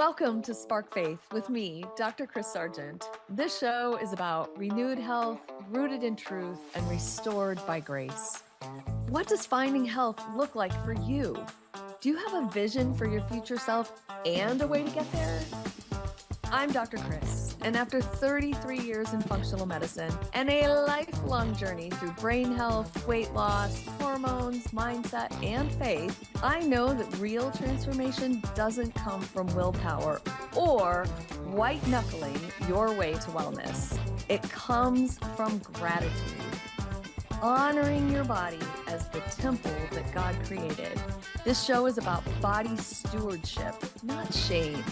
Welcome to Spark Faith with me, Dr. Kris Sargent. This show is about renewed health, rooted in truth, and restored by grace. What does finding health look like for you? Do you have a vision for your future self and a way to get there? I'm Dr. Kris, and after 33 years in functional medicine and a lifelong journey through brain health, weight loss, hormones, mindset, and faith, I know that real transformation doesn't come from willpower or white-knuckling your way to wellness. It comes from gratitude, honoring your body as the temple that God created. This show is about body stewardship, not shame.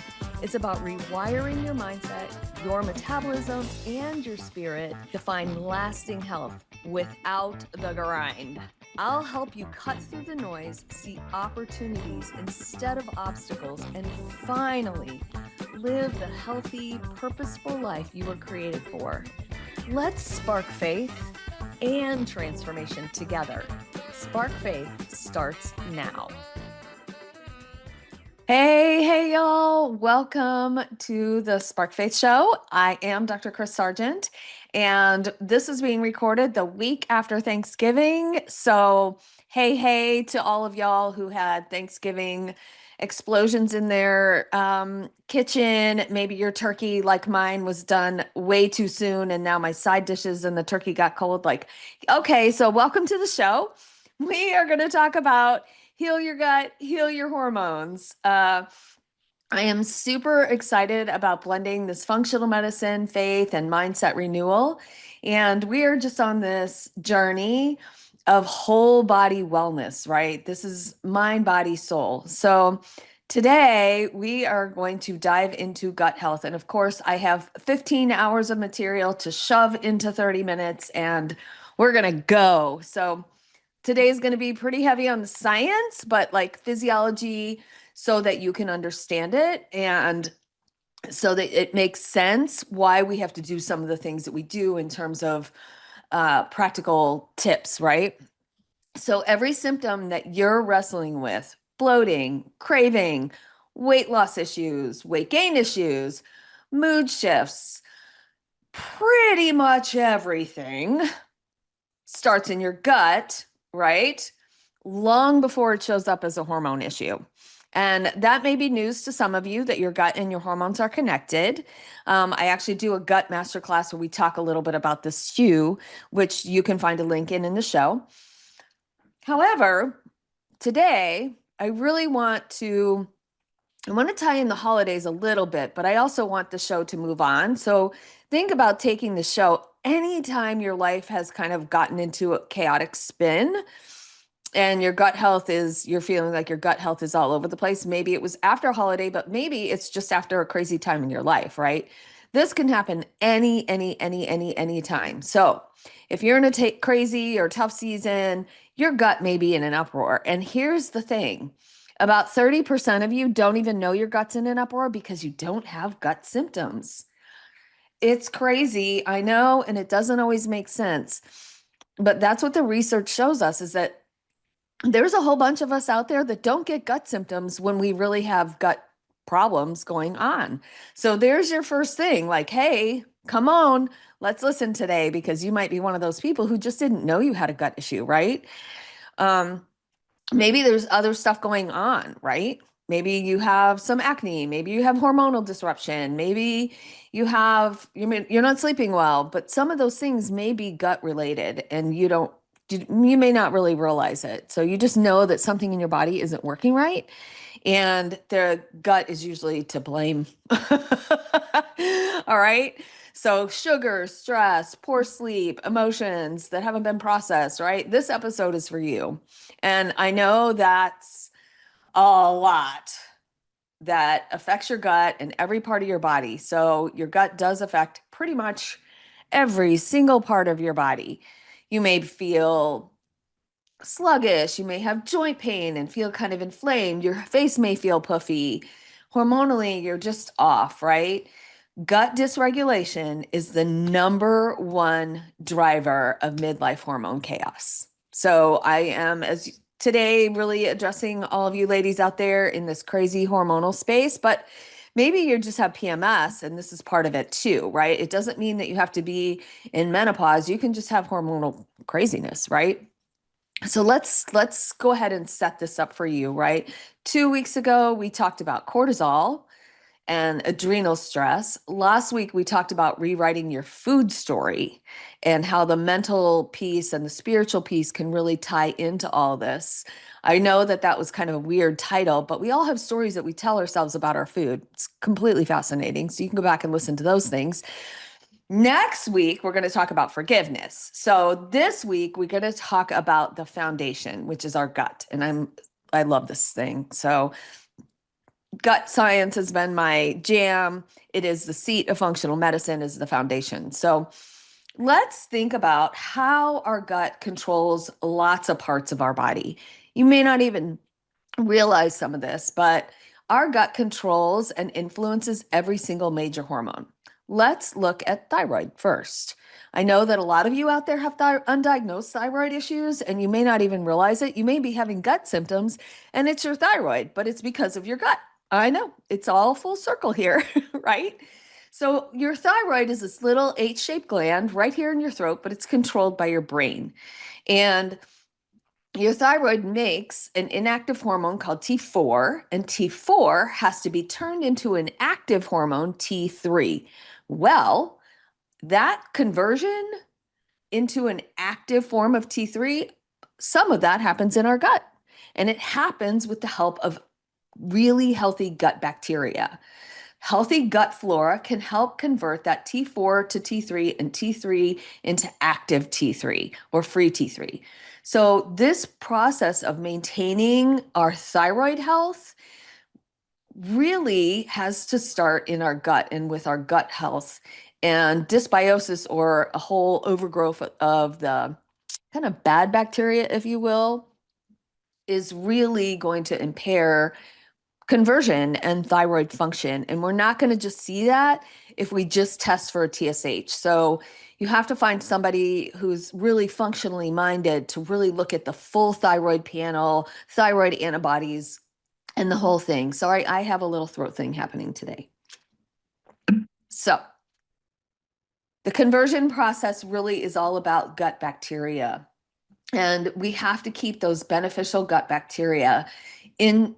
It's about rewiring your mindset, your metabolism, and your spirit to find lasting health without the grind. I'll help you cut through the noise, see opportunities instead of obstacles, and finally live the healthy, purposeful life you were created for. Let's spark faith and transformation together. Spark Faith starts now. Hey, y'all. Welcome to the Spark Faith Show. I am Dr. Kris Sargent, and this is being recorded the week after Thanksgiving. So, hey to all of y'all who had Thanksgiving explosions in their kitchen. Maybe your turkey, like mine, was done way too soon, and now my side dishes and the turkey got cold. Okay, so welcome to the show. We are going to talk about heal your gut, heal your hormones. I am super excited about blending this functional medicine, faith, and mindset renewal. And we are just on this journey of whole body wellness, right? This is mind, body, soul. So today we are going to dive into gut health. And of course, I have 15 hours of material to shove into 30 minutes, and we're going to go. So today is going to be pretty heavy on the science, but like physiology, so that you can understand it and so that it makes sense why we have to do some of the things that we do in terms of practical tips, right? So every symptom that you're wrestling with, bloating, craving, weight loss issues, weight gain issues, mood shifts, pretty much everything starts in your gut, right? Long before it shows up as a hormone issue. And that may be news to some of you that your gut and your hormones are connected. I actually do a gut masterclass where we talk a little bit about this too, which you can find a link in the show. However, today I really want to tie in the holidays a little bit, but I also want the show to move on. So think about taking the show anytime your life has kind of gotten into a chaotic spin and you're feeling like your gut health is all over the place. Maybe it was after a holiday, but maybe it's just after a crazy time in your life, right? This can happen any time. So if you're in a crazy or tough season, your gut may be in an uproar. And here's the thing. About 30% of you don't even know your gut's in an uproar because you don't have gut symptoms. It's crazy, I know, and it doesn't always make sense. But that's what the research shows us, is that there's a whole bunch of us out there that don't get gut symptoms when we really have gut problems going on. So there's your first thing, like, hey, come on, let's listen today, because you might be one of those people who just didn't know you had a gut issue, right? Maybe there's other stuff going on, right? Maybe you have some acne. Maybe you have hormonal disruption. Maybe you're not sleeping well, but some of those things may be gut related and you may not really realize it. So you just know that something in your body isn't working right. And the gut is usually to blame. All right. So sugar, stress, poor sleep, emotions that haven't been processed, right? This episode is for you. And I know that's a lot that affects your gut and every part of your body. So your gut does affect pretty much every single part of your body. You may feel sluggish. You may have joint pain and feel kind of inflamed. Your face may feel puffy. Hormonally, you're just off, right? Gut dysregulation is the number one driver of midlife hormone chaos. So I am, as today, really addressing all of you ladies out there in this crazy hormonal space, but Maybe you just have PMS and this is part of it too, right? It doesn't mean that you have to be in menopause. You can just have hormonal craziness, right? So let's go ahead and set this up for you, right? 2 weeks ago, we talked about cortisol and adrenal stress. Last week, we talked about rewriting your food story and how the mental piece and the spiritual piece can really tie into all this. I know that that was kind of a weird title, but we all have stories that we tell ourselves about our food. It's completely fascinating. So you can go back and listen to those things. Next week, we're going to talk about forgiveness. So this week, we're going to talk about the foundation, which is our gut. And I love this thing. So gut science has been my jam. It is the seat of functional medicine, is the foundation. So let's think about how our gut controls lots of parts of our body. You may not even realize some of this, but our gut controls and influences every single major hormone. Let's look at thyroid first. I know that a lot of you out there have undiagnosed thyroid issues, and you may not even realize it. You may be having gut symptoms, and it's your thyroid, but it's because of your gut. I know it's all full circle here, right? So, your thyroid is this little H-shaped gland right here in your throat, but it's controlled by your brain. And your thyroid makes an inactive hormone called T4, and T4 has to be turned into an active hormone, T3. Well, that conversion into an active form of T3, some of that happens in our gut. And it happens with the help of really healthy gut bacteria. Healthy gut flora can help convert that T4 to T3 and T3 into active T3 or free T3. So, this process of maintaining our thyroid health really has to start in our gut and with our gut health. And dysbiosis, or a whole overgrowth of the kind of bad bacteria, if you will, is really going to impair conversion and thyroid function. And we're not going to just see that if we just test for a TSH. So you have to find somebody who's really functionally minded to really look at the full thyroid panel, thyroid antibodies, and the whole thing. Sorry, I have a little throat thing happening today. So the conversion process really is all about gut bacteria. And we have to keep those beneficial gut bacteria in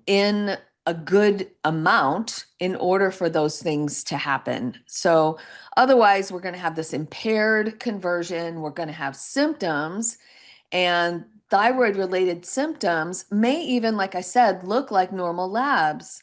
a good amount in order for those things to happen. So otherwise, we're going to have this impaired conversion. We're going to have symptoms, and thyroid related symptoms may even, like I said, look like normal labs,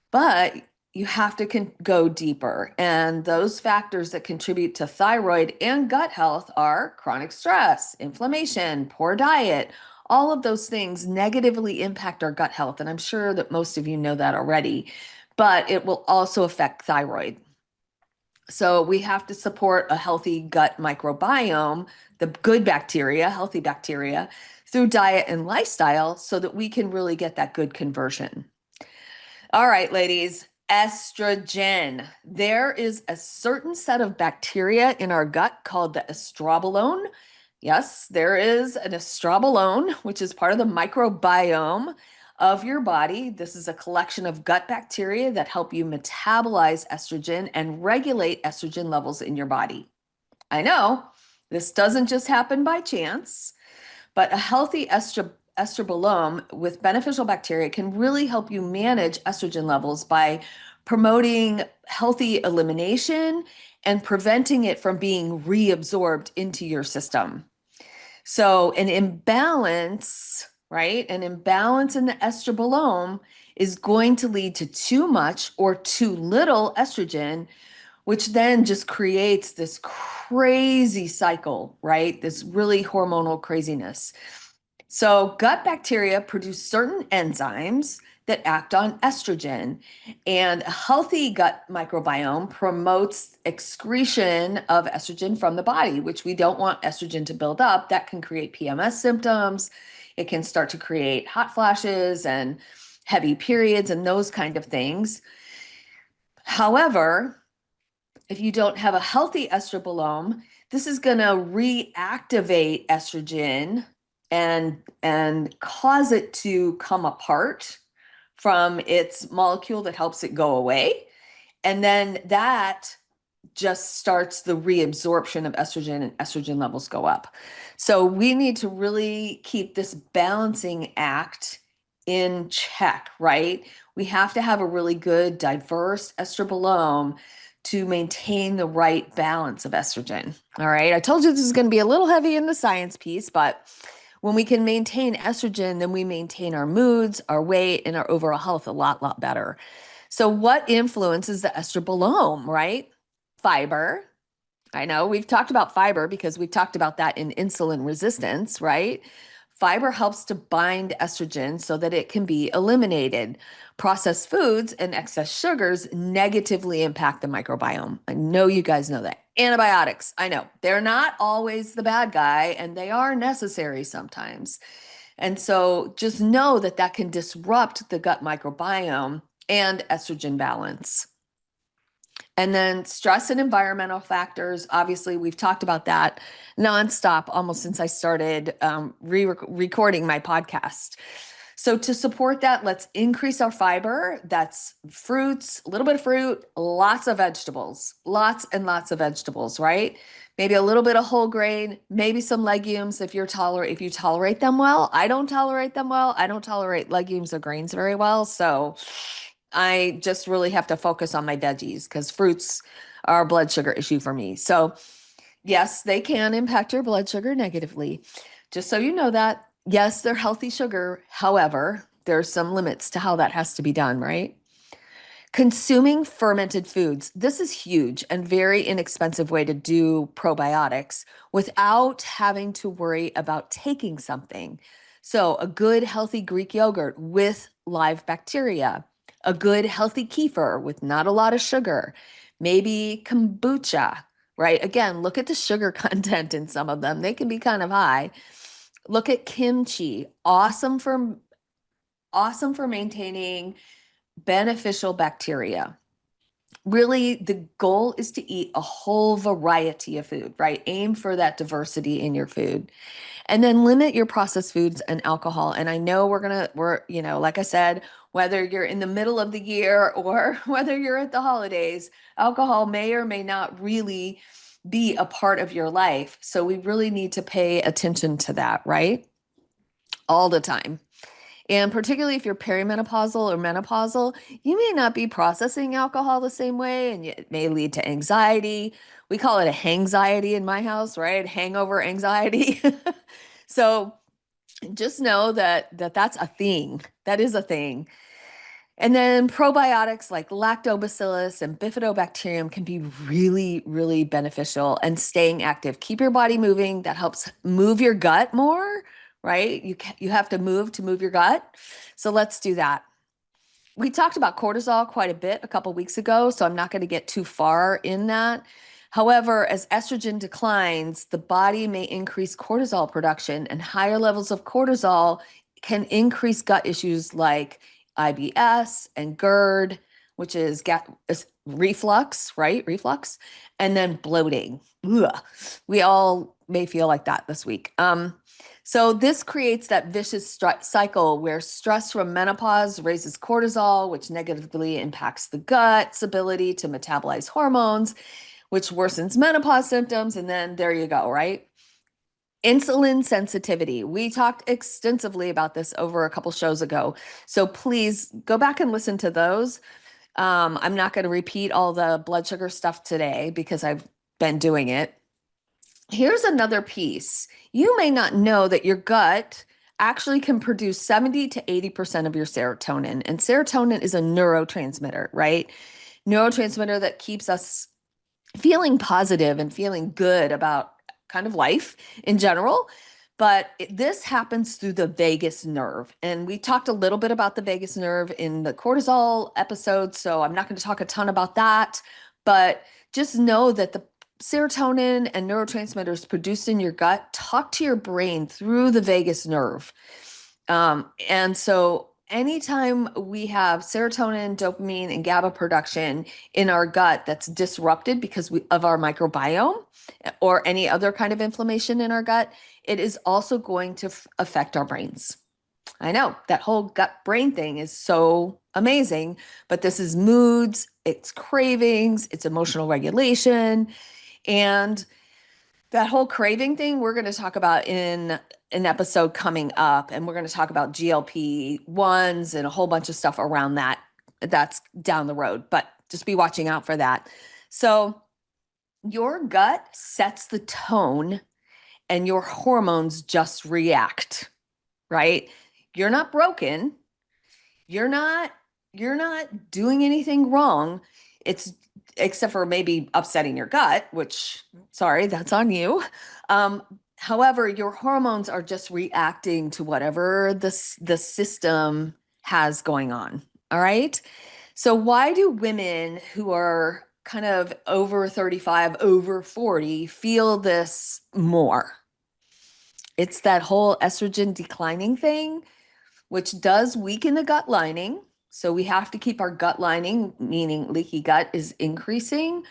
but you have to go deeper. And those factors that contribute to thyroid and gut health are chronic stress, inflammation, poor diet. All of those things negatively impact our gut health. And I'm sure that most of you know that already, but it will also affect thyroid. So we have to support a healthy gut microbiome, the good bacteria, healthy bacteria, through diet and lifestyle so that we can really get that good conversion. All right, ladies, estrogen. There is a certain set of bacteria in our gut called the estrobolome. Yes, there is an estrobolome, which is part of the microbiome of your body. This is a collection of gut bacteria that help you metabolize estrogen and regulate estrogen levels in your body. I know this doesn't just happen by chance, but a healthy estrobolome with beneficial bacteria can really help you manage estrogen levels by promoting healthy elimination and preventing it from being reabsorbed into your system. So an imbalance, right? An imbalance in the estrobolome is going to lead to too much or too little estrogen, which then just creates this crazy cycle, right? This really hormonal craziness. So gut bacteria produce certain enzymes that act on estrogen, and a healthy gut microbiome promotes excretion of estrogen from the body, which we don't want estrogen to build up. That can create PMS symptoms. It can start to create hot flashes and heavy periods and those kind of things. However, if you don't have a healthy estrobolome, this is going to reactivate estrogen and cause it to come apart, from its molecule that helps it go away. And then that just starts the reabsorption of estrogen, and estrogen levels go up. So we need to really keep this balancing act in check, right? We have to have a really good, diverse estrobolome to maintain the right balance of estrogen. All right. I told you this is going to be a little heavy in the science piece, but when we can maintain estrogen, then we maintain our moods, our weight, and our overall health a lot better. So, what influences the estrobolome, right? Fiber. I know we've talked about fiber because we've talked about that in insulin resistance, right? Fiber helps to bind estrogen so that it can be eliminated. Processed foods and excess sugars negatively impact the microbiome. I know you guys know that. Antibiotics, I know they're not always the bad guy and they are necessary sometimes. And so just know that that can disrupt the gut microbiome and estrogen balance. And then stress and environmental factors. Obviously, we've talked about that nonstop almost since I started recording my podcast. So to support that, let's increase our fiber. That's fruits, a little bit of fruit, lots of vegetables, lots and lots of vegetables, right? Maybe a little bit of whole grain, maybe some legumes if you tolerate them well. I don't tolerate them well. I don't tolerate legumes or grains very well. So I just really have to focus on my veggies because fruits are a blood sugar issue for me. So yes, they can impact your blood sugar negatively. Just so you know that, yes, they're healthy sugar. However, there's some limits to how that has to be done, right? Consuming fermented foods. This is huge and very inexpensive way to do probiotics without having to worry about taking something. So a good healthy Greek yogurt with live bacteria, a good healthy kefir with not a lot of sugar, maybe kombucha, right? Again, look at the sugar content in some of them. They can be kind of high. Look at kimchi, awesome for maintaining beneficial bacteria. Really, the goal is to eat a whole variety of food, right? Aim for that diversity in your food. And then limit your processed foods and alcohol. And I know like I said, whether you're in the middle of the year or whether you're at the holidays, alcohol may or may not really be a part of your life. So we really need to pay attention to that, right? All the time. And particularly if you're perimenopausal or menopausal, you may not be processing alcohol the same way, and it may lead to anxiety. We call it a hangxiety in my house, right? Hangover anxiety. So just know that that's a thing. That is a thing. And then probiotics like lactobacillus and bifidobacterium can be really, really beneficial and staying active. Keep your body moving. That helps move your gut more, right? You have to move your gut. So let's do that. We talked about cortisol quite a bit a couple weeks ago, so I'm not going to get too far in that. However, as estrogen declines, the body may increase cortisol production, and higher levels of cortisol can increase gut issues like IBS and GERD, which is reflux, right? Reflux, and then bloating. Ugh. We all may feel like that this week. So this creates that vicious cycle where stress from menopause raises cortisol, which negatively impacts the gut's ability to metabolize hormones, which worsens menopause symptoms. And then there you go, right? Insulin sensitivity. We talked extensively about this over a couple shows ago. So please go back and listen to those. I'm not going to repeat all the blood sugar stuff today because I've been doing it. Here's another piece. You may not know that your gut actually can produce 70 to 80% of your serotonin. And serotonin is a neurotransmitter, right? Neurotransmitter that keeps us feeling positive and feeling good about kind of life in general. But this happens through the vagus nerve. And we talked a little bit about the vagus nerve in the cortisol episode. So I'm not going to talk a ton about that. But just know that the serotonin and neurotransmitters produced in your gut talk to your brain through the vagus nerve. And so anytime we have serotonin, dopamine, and GABA production in our gut that's disrupted because of our microbiome or any other kind of inflammation in our gut, it is also going to affect our brains. I know that whole gut brain thing is so amazing, but this is moods, it's cravings, it's emotional regulation. And that whole craving thing, we're going to talk about in an episode coming up. And we're going to talk about GLP-1s and a whole bunch of stuff around that. That's down the road, but just be watching out for that. So, your gut sets the tone and your hormones just react, right? You're not broken. You're not you're not doing anything wrong. It's except for maybe upsetting your gut, which sorry, that's on you. Um, However, your hormones are just reacting to whatever the system has going on. All right. So why do women who are kind of over 35, over 40 feel this more? It's that whole estrogen declining thing, which does weaken the gut lining. So we have to keep our gut lining, meaning leaky gut, is increasing.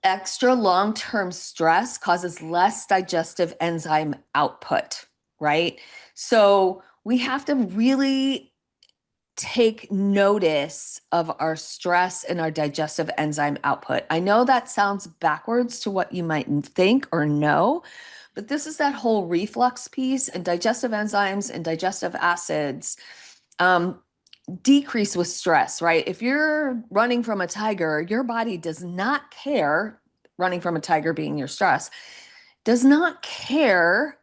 Extra long-term stress causes less digestive enzyme output, right? So we have to really take notice of our stress and our digestive enzyme output. I know that sounds backwards to what you might think or know, but this is that whole reflux piece, and digestive enzymes and digestive acids decrease with stress, right? If you're running from a tiger, your body does not care, running from a tiger being your stress, does not care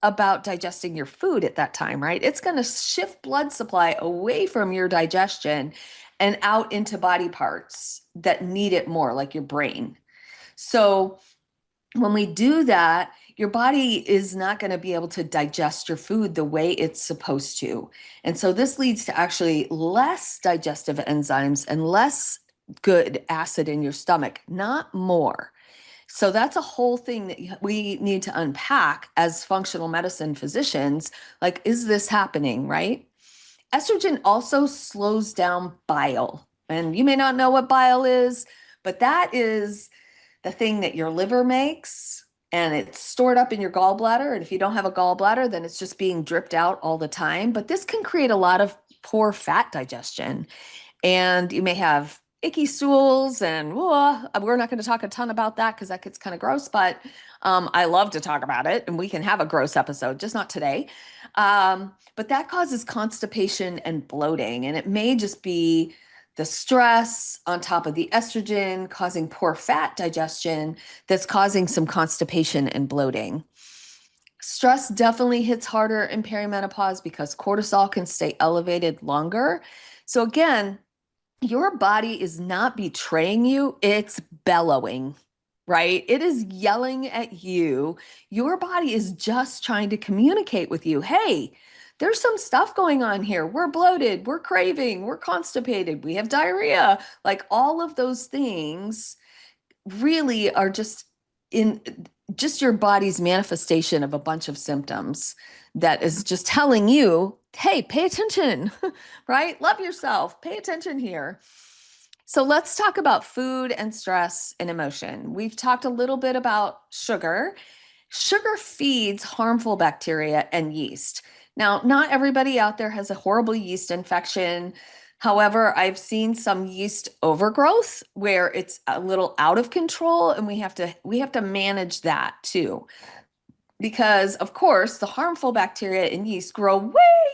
about digesting your food at that time, right? It's going to shift blood supply away from your digestion and out into body parts that need it more, like your brain. So when we do that, your body is not going to be able to digest your food the way it's supposed to. And so this leads to actually less digestive enzymes and less good acid in your stomach, not more. So that's a whole thing that we need to unpack as functional medicine physicians. Like, is this happening, right? Estrogen also slows down bile. And you may not know what bile is, but that is the thing that your liver makes, and it's stored up in your gallbladder. And if you don't have a gallbladder, then it's just being dripped out all the time. But this can create a lot of poor fat digestion. And you may have icky stools, and we're not going to talk a ton about that because that gets kind of gross, but I love to talk about it, and we can have a gross episode, just not today. But that causes constipation and bloating, and it may just be the stress on top of the estrogen causing poor fat digestion that's causing some constipation and bloating. Stress definitely hits harder in perimenopause because cortisol can stay elevated longer. So again, your body is not betraying you, it's bellowing, right? It is yelling at you. Your body is just trying to communicate with you. Hey, there's some stuff going on here. We're bloated, we're craving, we're constipated, we have diarrhea. Like all of those things really are just your body's manifestation of a bunch of symptoms that is just telling you, hey, pay attention, right? Love yourself, pay attention here. So let's talk about food and stress and emotion. We've talked a little bit about sugar. Sugar feeds harmful bacteria and yeast. Now, not everybody out there has a horrible yeast infection. However, I've seen some yeast overgrowth where it's a little out of control, and we have to manage that too. Because of course, the harmful bacteria in yeast grow way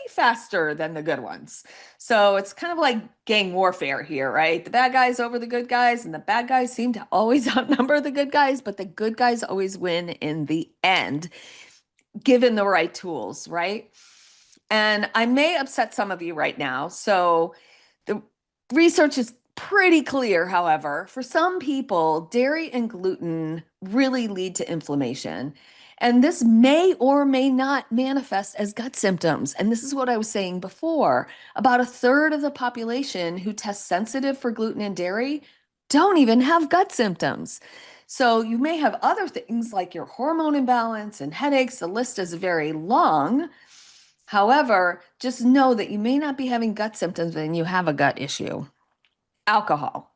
faster than the good ones. So it's kind of like gang warfare here, right? The bad guys over the good guys, and the bad guys seem to always outnumber the good guys, but the good guys always win in the end, given the right tools, right? And I may upset some of you right now. So the research is pretty clear, however. For some people, dairy and gluten really lead to inflammation. And this may or may not manifest as gut symptoms. And this is what I was saying before. About a third of the population who test sensitive for gluten and dairy don't even have gut symptoms. So you may have other things like your hormone imbalance and headaches. The list is very long. However, just know that you may not be having gut symptoms and you have a gut issue. Alcohol.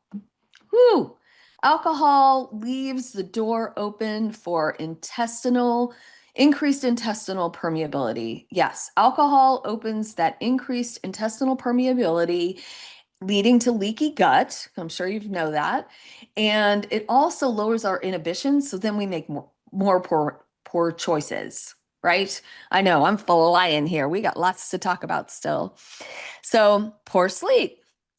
Alcohol leaves the door open for intestinal Increased intestinal permeability. Yes, alcohol opens that increased intestinal permeability, leading to leaky gut. I'm sure you know that. And it also lowers our inhibition, so then we make more poor choices, right? I know I'm flying here. We got lots to talk about still. So, poor sleep.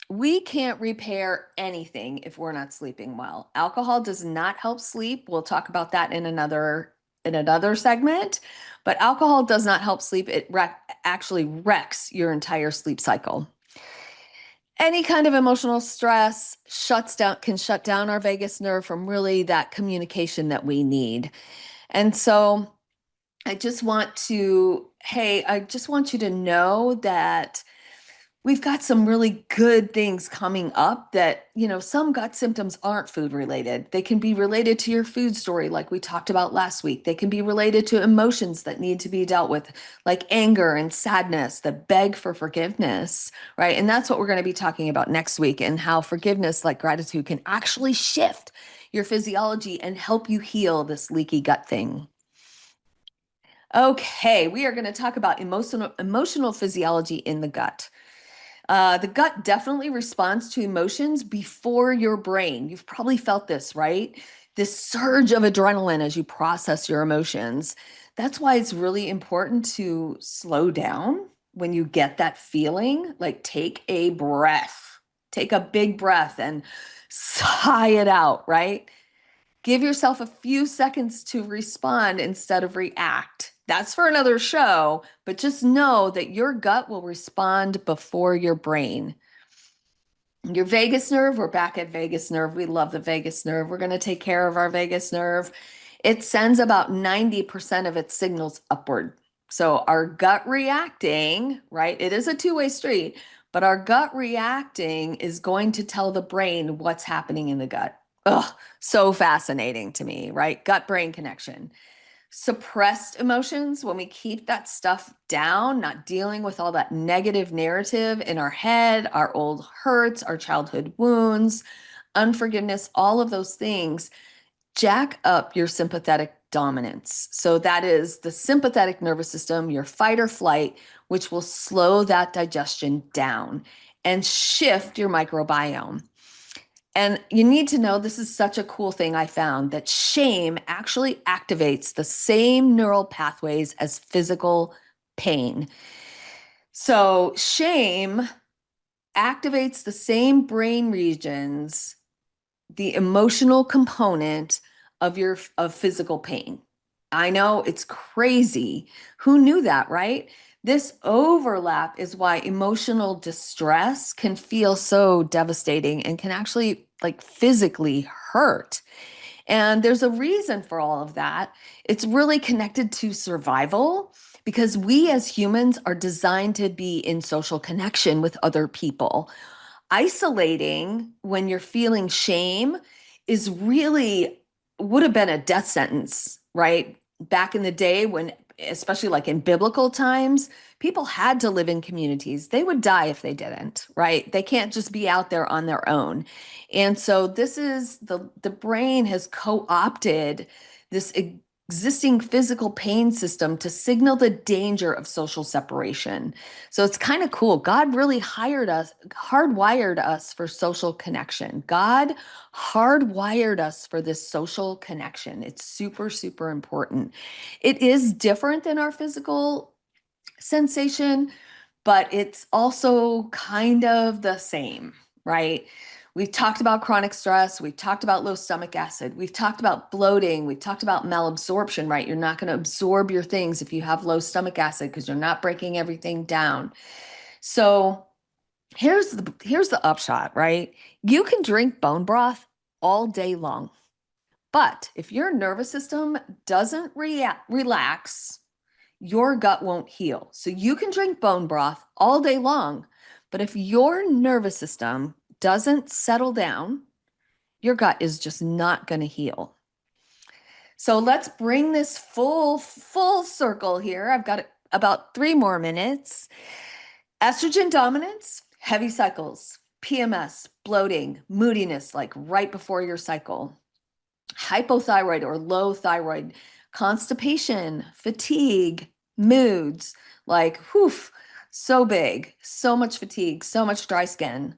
We can't repair anything if we're not sleeping well. Alcohol does not help sleep. We'll talk about that in another segment, but alcohol does not help sleep. It actually wrecks your entire sleep cycle. Any kind of emotional stress can shut down our vagus nerve from really that communication that we need. And so I just want you to know that we've got some really good things coming up that, some gut symptoms aren't food related. They can be related to your food story, like we talked about last week. They can be related to emotions that need to be dealt with, like anger and sadness that beg for forgiveness, right? And that's what we're going to be talking about next week, and how forgiveness, like gratitude, can actually shift your physiology and help you heal this leaky gut thing. Okay, we are going to talk about emotional physiology in the gut. The gut definitely responds to emotions before your brain. You've probably felt this, right? This surge of adrenaline as you process your emotions. That's why it's really important to slow down when you get that feeling. Like, take a breath, take a big breath and sigh it out, right? Give yourself a few seconds to respond instead of react. That's for another show, but just know that your gut will respond before your brain. Your vagus nerve, we're back at vagus nerve. We love the vagus nerve. We're going to take care of our vagus nerve. It sends about 90% of its signals upward. So our gut reacting, right? It is a two-way street, but our gut reacting is going to tell the brain what's happening in the gut. Ugh, so fascinating to me, right? Gut-brain connection. Suppressed emotions, when we keep that stuff down, not dealing with all that negative narrative in our head, our old hurts, our childhood wounds, unforgiveness, all of those things jack up your sympathetic dominance. So that is the sympathetic nervous system, your fight or flight, which will slow that digestion down and shift your microbiome. And you need to know, this is such a cool thing I found, that shame actually activates the same neural pathways as physical pain. So shame activates the same brain regions, the emotional component of physical pain. I know, it's crazy. Who knew that, right? This overlap is why emotional distress can feel so devastating and can actually like physically hurt. And there's a reason for all of that. It's really connected to survival, because we as humans are designed to be in social connection with other people. Isolating when you're feeling shame is really would have been a death sentence, right? Back in the day, when, especially like in biblical times, people had to live in communities. They would die if they didn't, right? They can't just be out there on their own. And so this is the brain has co-opted this existing physical pain system to signal the danger of social separation. So it's kind of cool. God really hardwired us for social connection. God hardwired us for this social connection. It's super, super important. It is different than our physical sensation, but it's also kind of the same, right? We've talked about chronic stress. We've talked about low stomach acid. We've talked about bloating. We've talked about malabsorption, right? You're not going to absorb your things if you have low stomach acid because you're not breaking everything down. So here's the upshot, right? You can drink bone broth all day long, but if your nervous system doesn't relax, your gut won't heal. So you can drink bone broth all day long, but if your nervous system doesn't settle down, your gut is just not going to heal. So let's bring this full circle here. I've got about 3 more minutes. Estrogen dominance, heavy cycles, PMS, bloating, moodiness, like right before your cycle, hypothyroid or low thyroid constipation, fatigue, moods, like, whew, so big, so much fatigue, so much dry skin,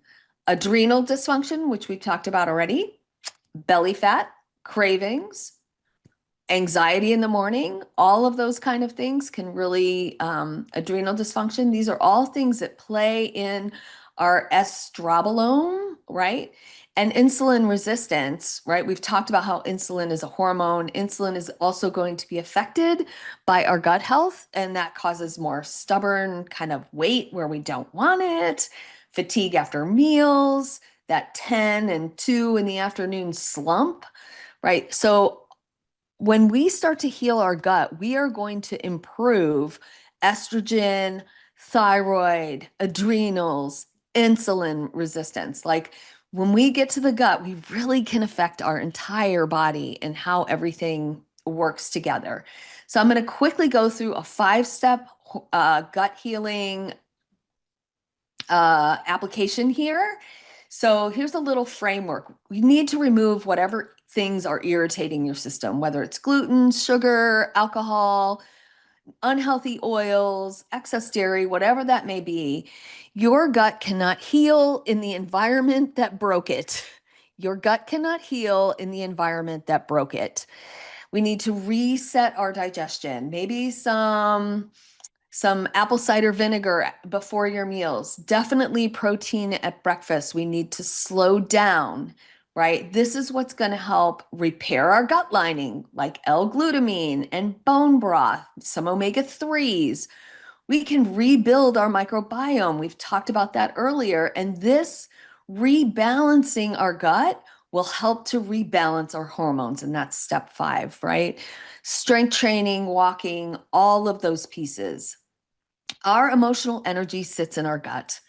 adrenal dysfunction, which we've talked about already, belly fat, cravings, anxiety in the morning, all of those kind of things can really, adrenal dysfunction. These are all things that play in our estrobolome, right? And insulin resistance, right? We've talked about how insulin is a hormone. Insulin is also going to be affected by our gut health, and that causes more stubborn kind of weight where we don't want it, fatigue after meals, that 10 and 2 in the afternoon slump, right? So when we start to heal our gut, we are going to improve estrogen, thyroid, adrenals, insulin resistance. Like when we get to the gut, we really can affect our entire body and how everything works together. So I'm going to quickly go through a 5-step gut healing application here. So here's a little framework. We need to remove whatever things are irritating your system, whether it's gluten, sugar, alcohol, unhealthy oils, excess dairy, whatever that may be. Your gut cannot heal in the environment that broke it. Your gut cannot heal in the environment that broke it. We need to reset our digestion. Maybe some apple cider vinegar before your meals. Definitely protein at breakfast. We need to slow down, right? This is what's going to help repair our gut lining, like L-glutamine and bone broth, some omega-3s. We can rebuild our microbiome. We've talked about that earlier. And this rebalancing our gut will help to rebalance our hormones. And that's step 5, right? Strength training, walking, all of those pieces. Our emotional energy sits in our gut,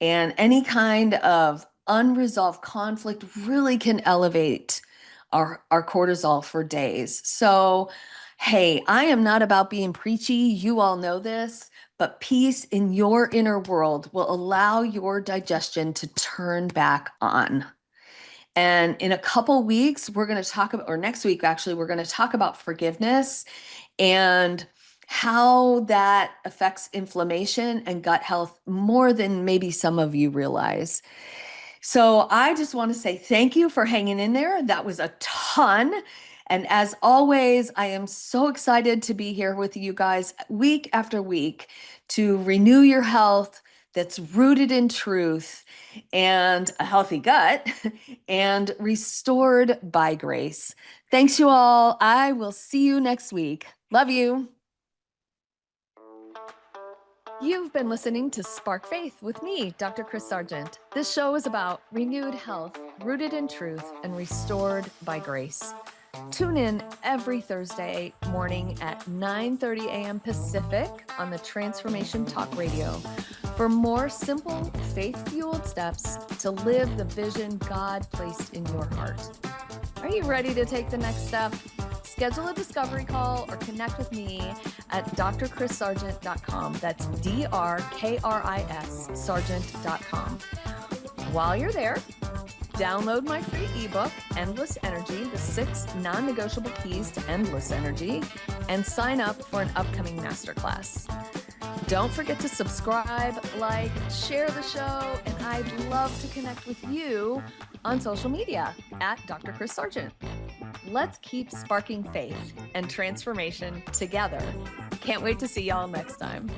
and any kind of unresolved conflict really can elevate our cortisol for days. So, hey, I am not about being preachy. You all know this, but peace in your inner world will allow your digestion to turn back on. And in a couple weeks, we're going to talk about, or next week, actually, we're going to talk about forgiveness and how that affects inflammation and gut health more than maybe some of you realize. So I just want to say thank you for hanging in there. That was a ton. And as always, I am so excited to be here with you guys week after week to renew your health that's rooted in truth and a healthy gut and restored by grace. Thanks, you all. I will see you next week. Love you. You've been listening to Spark Faith with me, Dr. Kris Sargent. This show is about renewed health, rooted in truth, and restored by grace. Tune in every Thursday morning at 9:30 a.m. Pacific on the Transformation Talk Radio for more simple, faith-fueled steps to live the vision God placed in your heart. Are you ready to take the next step? Schedule a discovery call or connect with me at drkrissargent.com. That's DRKRIS Sargent.com. While you're there, download my free ebook, Endless Energy, the 6 non-negotiable keys to endless energy, and sign up for an upcoming masterclass. Don't forget to subscribe, like, share the show, and I'd love to connect with you on social media at Dr. Kris Sargent. Let's keep sparking faith and transformation together. Can't wait to see y'all next time.